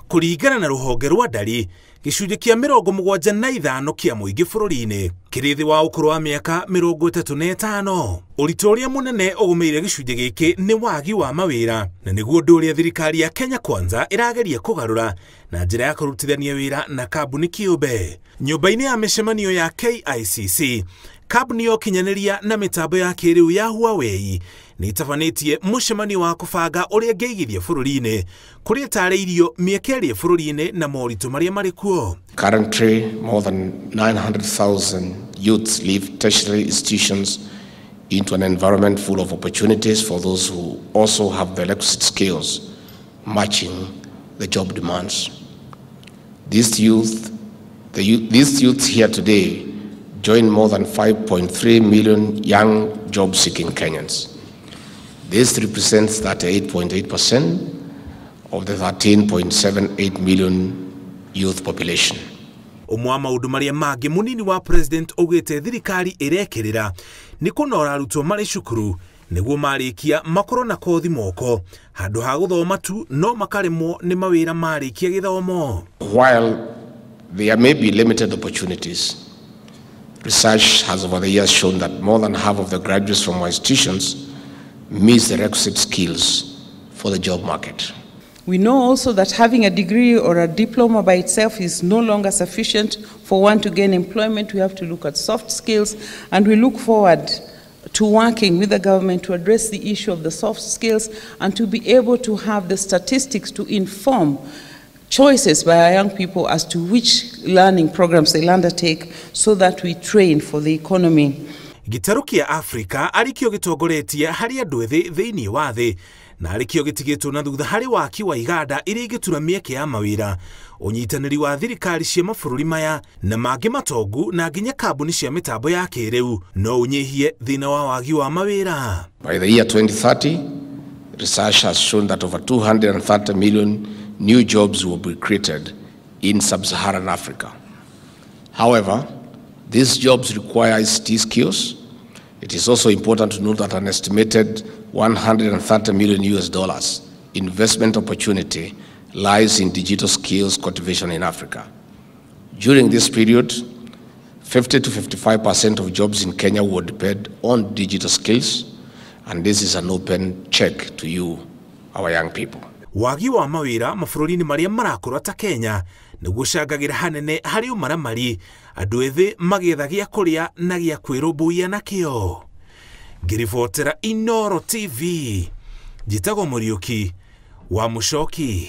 Kũringana na rũhonge rwa ndari, gĩcunjĩ kĩa 75% kĩa mũingĩ bũrũri-inĩ kĩrĩ thĩ wa ũkũrũ wa mĩaka 35. Ũritũ ũrĩa mũnene ũgũmĩire gĩcunjĩ gĩkĩ nĩ wagi wa mawĩra, na nĩguo ũndũ ũrĩa thirikari ya Kenya Kwanza ĩrageria kũgarũra na njĩra ya kũrutithania wĩra na kambuni kĩũmbe. Nyũmba-inĩ ya mĩcemanio ya KICC, kambuni ya ũkinyanĩria na mĩtambo ya kĩrĩu ya Huawei nĩ ĩtabanĩtie mũcemanio wa kũbanga ũrĩa ĩngĩigithia bũrũri-inĩ, kũrĩa ĩtarĩirio mĩeke ĩrĩa bũrũri-inĩ na moritũ marĩa marĩ kuo. Currently, more than 900,000 youths leave tertiary institutions into an environment full of opportunities for those who also have the requisite skills matching the job demands. These youths here today join more than 5.3 million young job-seeking Kenyans. This represents 38.8% of the 13.78 million youth population. Ũmwe wa maũndũ marĩa mangĩ mũnini wa president augĩte thirikari ĩrekĩrĩra nĩ kũnora arutwo marĩ cukuru nĩguo marĩkia makorwo na kothi moko handũ ha gũthoma tu no makaremwo nĩ mawĩra marĩkia gĩthomo. While there may be limited opportunities, research has over the years shown that more than half of the graduates from our institutions miss the requisite skills for the job market. We know also that having a degree or a diploma by itself is no longer sufficient for one to gain employment. We have to look at soft skills, and we look forward to working with the government to address the issue of the soft skills and to be able to have the statistics to inform choices by our young people as to which learning programs they'll undertake so that we train for the economy. Gĩtarũ kĩa Afrika arĩkĩo gĩtongoretie harĩ andũ ethĩ thĩinĩ wa thĩ, na arĩkĩo gĩtigĩtwo na thutha harĩ waki wa iganda iria ingĩtura mĩeke ya mawĩra, ũnyitanĩri wa thirikari cia mabũrũri maya na mangĩ matongu na nginya kambuni cia mĩtambo ya kĩrĩu no ũnyihie thĩna wa wagi wa mawĩra. By the year 2030, research has shown that over 230 million new jobs will be created in sub-Saharan Africa. However, these jobs require ICT skills. It is also important to note that an estimated $130 million investment opportunity lies in digital skills cultivation in Africa. During this period, 50 to 55% of jobs in Kenya will depend on digital skills, and this is an open check to you, our young people. Wagi wa mawĩra mabũrũri-inĩ marĩa marakũra ta Kenya nĩguo ũcangagĩra hanene harĩ ũmaramari, andũ ethĩ magĩetha gĩa kũrĩa na gĩa kwĩrũmbũiya nakĩo. Ngĩribotera Inooro TV, njĩtagwo Mũriũki wa Mũchoki.